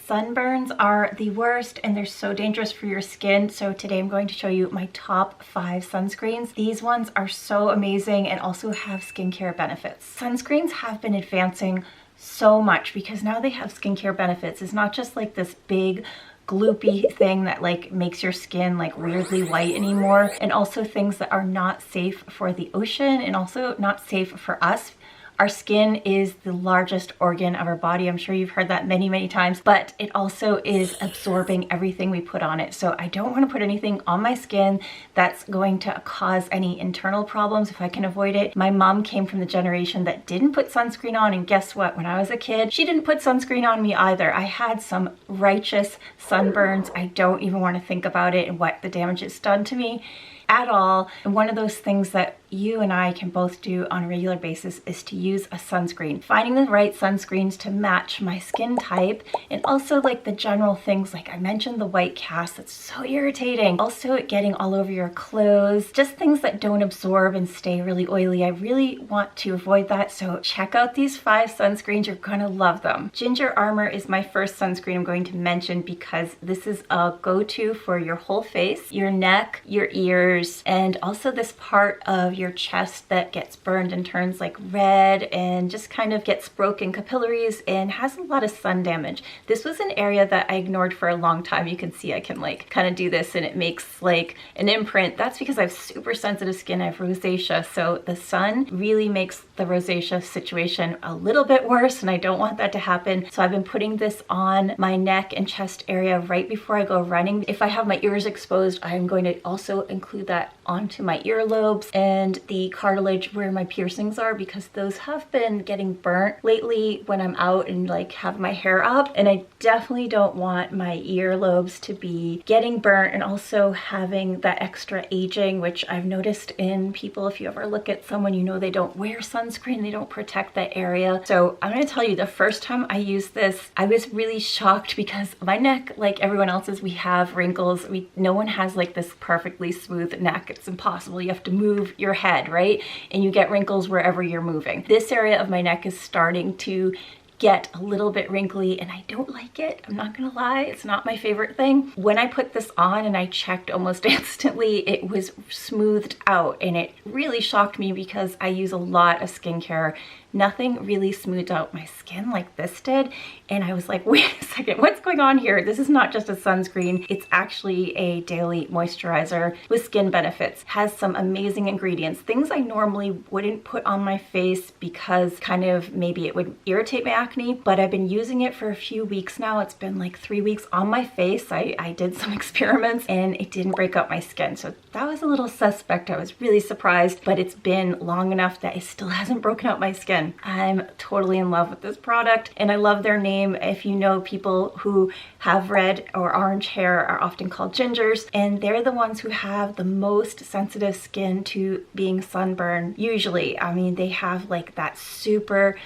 Sunburns are the worst and they're so dangerous for your skin. So today I'm going to show you my top 5 sunscreens. These ones are so amazing and also have skincare benefits. Sunscreens have been advancing so much because now they have skincare benefits. It's not just like this big gloopy thing that like makes your skin like weirdly white anymore, and also things that are not safe for the ocean and also not safe for us. Our skin is the largest organ of our body. I'm sure you've heard that many, many times, but it also is absorbing everything we put on it. So I don't want to put anything on my skin that's going to cause any internal problems if I can avoid it. My mom came from the generation that didn't put sunscreen on, and guess what? When I was a kid, she didn't put sunscreen on me either. I had some righteous sunburns. I don't even want to think about it and what the damage it's done to me at all. And one of those things that you and I can both do on a regular basis is to use a sunscreen. Finding the right sunscreens to match my skin type, and also like the general things like I mentioned, the white cast that's so irritating. Also getting all over your clothes, just things that don't absorb and stay really oily. I really want to avoid that. So check out these 5 sunscreens. You're gonna love them. Ginger Armor is my first sunscreen I'm going to mention because this is a go-to for your whole face, your neck, your ears, and also this part of your chest that gets burned and turns like red and just kind of gets broken capillaries and has a lot of sun damage. This was an area that I ignored for a long time. You can see I can like kind of do this and it makes like an imprint. That's because I have super sensitive skin. I have rosacea, so the sun really makes the rosacea situation a little bit worse, and I don't want that to happen. So I've been putting this on my neck and chest area right before I go running. If I have my ears exposed, I'm going to also include that onto my earlobes and the cartilage where my piercings are, because those have been getting burnt lately when I'm out and like have my hair up, and I definitely don't want my earlobes to be getting burnt and also having that extra aging, which I've noticed in people. If you ever look at someone, you know they don't wear sunscreen, they don't protect that area. So I'm going to tell you, the first time I used this, I was really shocked because my neck, like everyone else's, we have wrinkles. No one has like this perfectly smooth neck. It's impossible. You have to move your head, right? And you get wrinkles wherever you're moving. This area of my neck is starting to get a little bit wrinkly and I don't like it. I'm not gonna lie, it's not my favorite thing. When I put this on and I checked almost instantly, it was smoothed out, and it really shocked me because I use a lot of skincare. Nothing really smoothed out my skin like this did. And I was like, wait a second, what's going on here? This is not just a sunscreen. It's actually a daily moisturizer with skin benefits. Has some amazing ingredients, things I normally wouldn't put on my face because kind of maybe it would irritate my acne, but I've been using it for a few weeks now. It's been like 3 weeks on my face. I did some experiments and it didn't break out my skin. So that was a little suspect. I was really surprised, but it's been long enough that it still hasn't broken out my skin. I'm totally in love with this product and I love their name. If you know, people who have red or orange hair are often called gingers, and they're the ones who have the most sensitive skin to being sunburned usually. I mean, they have like that super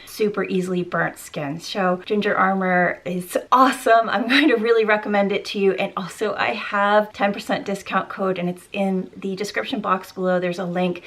easily burnt skin. So Ginger Armor is awesome. I'm going to really recommend it to you. And also I have 10% discount code and it's in the description box below. There's a link.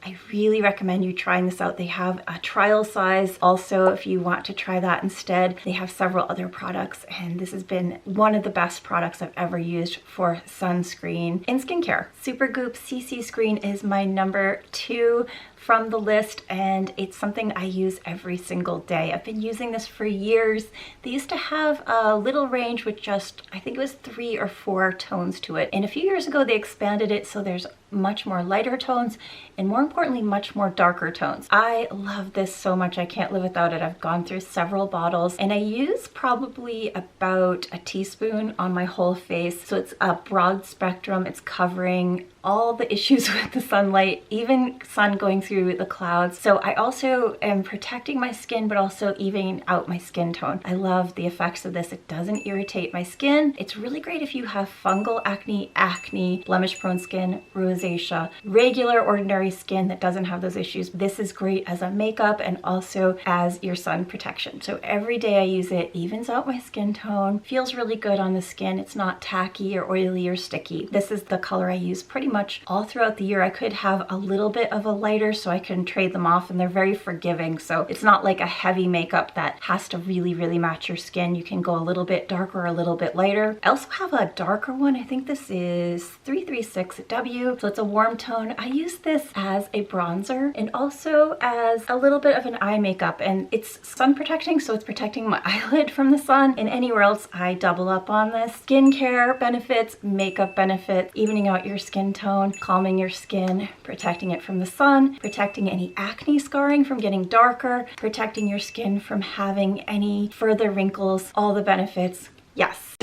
I really recommend you trying this out. They have a trial size also if you want to try that instead. They have several other products, and this has been one of the best products I've ever used for sunscreen and skincare. Supergoop CC Screen is my number 2 from the list, and it's something I use every single day. I've been using this for years. They used to have a little range with just, I think it was 3 or 4 tones to it. And a few years ago, they expanded it so there's much more lighter tones and more importantly, much more darker tones. I love this so much. I can't live without it. I've gone through several bottles and I use probably about a teaspoon on my whole face. So it's a broad spectrum. It's covering all the issues with the sunlight, even sun going through the clouds. So I also am protecting my skin, but also evening out my skin tone. I love the effects of this. It doesn't irritate my skin. It's really great if you have fungal acne, blemish prone skin, rosacea, rosacea, regular ordinary skin that doesn't have those issues. This is great as a makeup and also as your sun protection. So every day I use it, evens out my skin tone, feels really good on the skin. It's not tacky or oily or sticky. This is the color I use pretty much all throughout the year. I could have a little bit of a lighter so I can trade them off, and they're very forgiving. So it's not like a heavy makeup that has to really, really match your skin. You can go a little bit darker or a little bit lighter. I also have a darker one. I think this is 336W. So it's a warm tone. I use this as a bronzer and also as a little bit of an eye makeup, and it's sun protecting, so it's protecting my eyelid from the sun, and anywhere else I double up on this. Skincare benefits, makeup benefits, evening out your skin tone, calming your skin, protecting it from the sun, protecting any acne scarring from getting darker, protecting your skin from having any further wrinkles, all the benefits. Yes.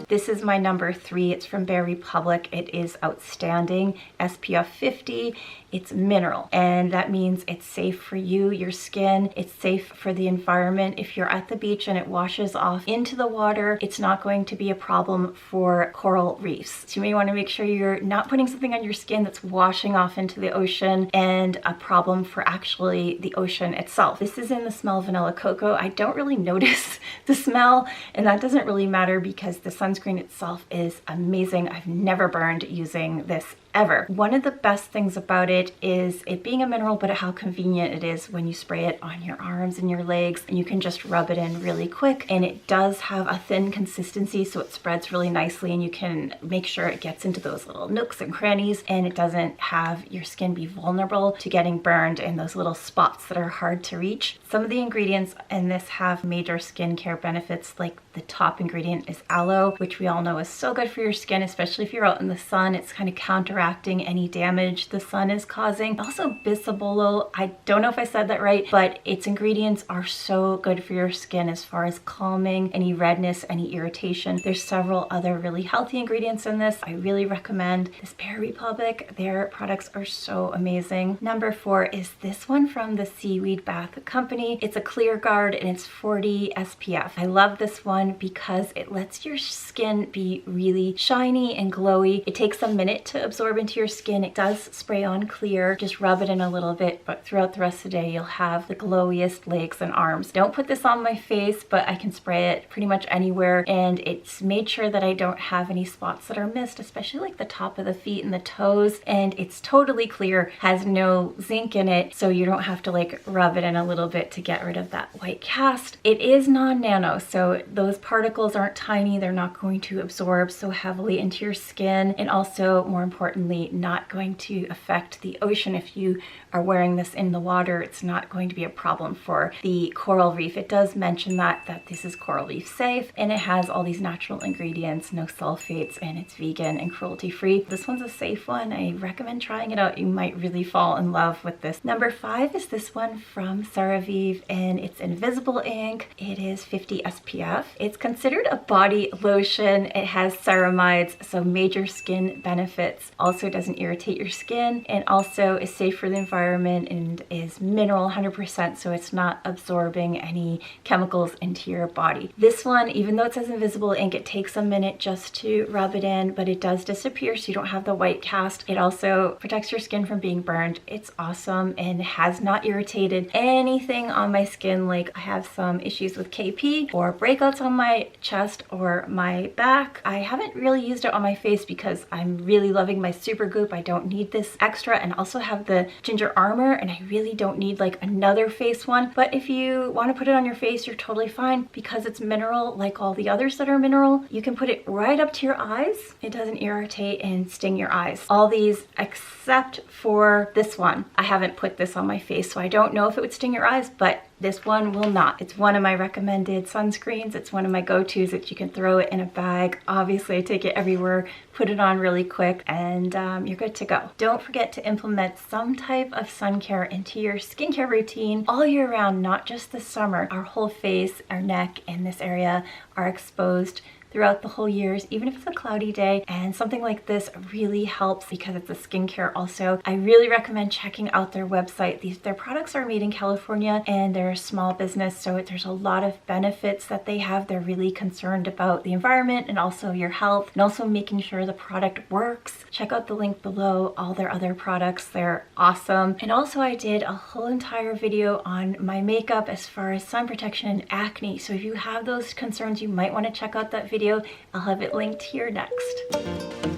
This is my number 3. It's from Bare Republic. It is outstanding. SPF 50. It's mineral, and that means it's safe for you, your skin. It's safe for the environment. If you're at the beach and it washes off into the water, it's not going to be a problem for coral reefs. So you may want to make sure you're not putting something on your skin that's washing off into the ocean and a problem for actually the ocean itself. This is in the smell vanilla cocoa. I don't really notice the smell, and that doesn't really matter because the sunscreen itself is amazing. I've never burned using this ever. One of the best things about it is it being a mineral, but how convenient it is when you spray it on your arms and your legs, and you can just rub it in really quick. And it does have a thin consistency, so it spreads really nicely, and you can make sure it gets into those little nooks and crannies, and it doesn't have your skin be vulnerable to getting burned in those little spots that are hard to reach. Some of the ingredients in this have major skincare benefits, like the top ingredient is aloe, which we all know is so good for your skin, especially if you're out in the sun. It's kind of counteracting any damage the sun is causing. Also bisabolol, I don't know if I said that right, but its ingredients are so good for your skin as far as calming any redness, any irritation. There's several other really healthy ingredients in this. I really recommend this Bare Republic. Their products are so amazing. Number 4 is this one from the Seaweed Bath Company. It's a clear guard and it's 40 SPF. I love this one because it lets your skin be really shiny and glowy. It takes a minute to absorb into your skin. It does spray on clear. Just rub it in a little bit, but throughout the rest of the day, you'll have the glowiest legs and arms. Don't put this on my face, but I can spray it pretty much anywhere, and it's made sure that I don't have any spots that are missed, especially like the top of the feet and the toes, and it's totally clear, has no zinc in it, so you don't have to like rub it in a little bit to get rid of that white cast. It is non-nano, so those particles aren't tiny. They're not going to absorb so heavily into your skin, and also more importantly, not going to affect the ocean. If you are wearing this in the water, it's not going to be a problem for the coral reef. It does mention that this is coral reef safe, and it has all these natural ingredients, no sulfates, and it's vegan and cruelty free. This one's a safe one. I recommend trying it out. You might really fall in love with this. Number 5 is this one from CeraVe, and it's invisible ink. It is 50 SPF. It's considered a body lotion. It has ceramides, so major skin benefits. Also doesn't irritate your skin, and also is safe for the environment and is mineral 100%, so it's not absorbing any chemicals into your body. This one, even though it says invisible ink, it takes a minute just to rub it in, but it does disappear, so you don't have the white cast. It also protects your skin from being burned. It's awesome and has not irritated anything on my skin. Like, I have some issues with KP or breakouts on my chest or my back. I haven't really used it on my face because I'm really loving my super goop. I don't need this extra, and also have the ginger armor, and I really don't need like another face one. But if you want to put it on your face, you're totally fine because it's mineral like all the others that are mineral. You can put it right up to your eyes. It doesn't irritate and sting your eyes. All these except for this one. I haven't put this on my face, so I don't know if it would sting your eyes, but this one will not. It's one of my recommended sunscreens. It's one of my go-tos that you can throw it in a bag. Obviously, I take it everywhere, put it on really quick, and you're good to go. Don't forget to implement some type of sun care into your skincare routine all year round, not just the summer. Our whole face, our neck, and this area are exposed throughout the whole years, even if it's a cloudy day. And something like this really helps because it's a skincare also. I really recommend checking out their website. Their products are made in California and they're a small business, so there's a lot of benefits that they have. They're really concerned about the environment and also your health, and also making sure the product works. Check out the link below, all their other products. They're awesome. And also I did a whole entire video on my makeup as far as sun protection and acne. So if you have those concerns, you might want to check out that video. I'll have it linked here next.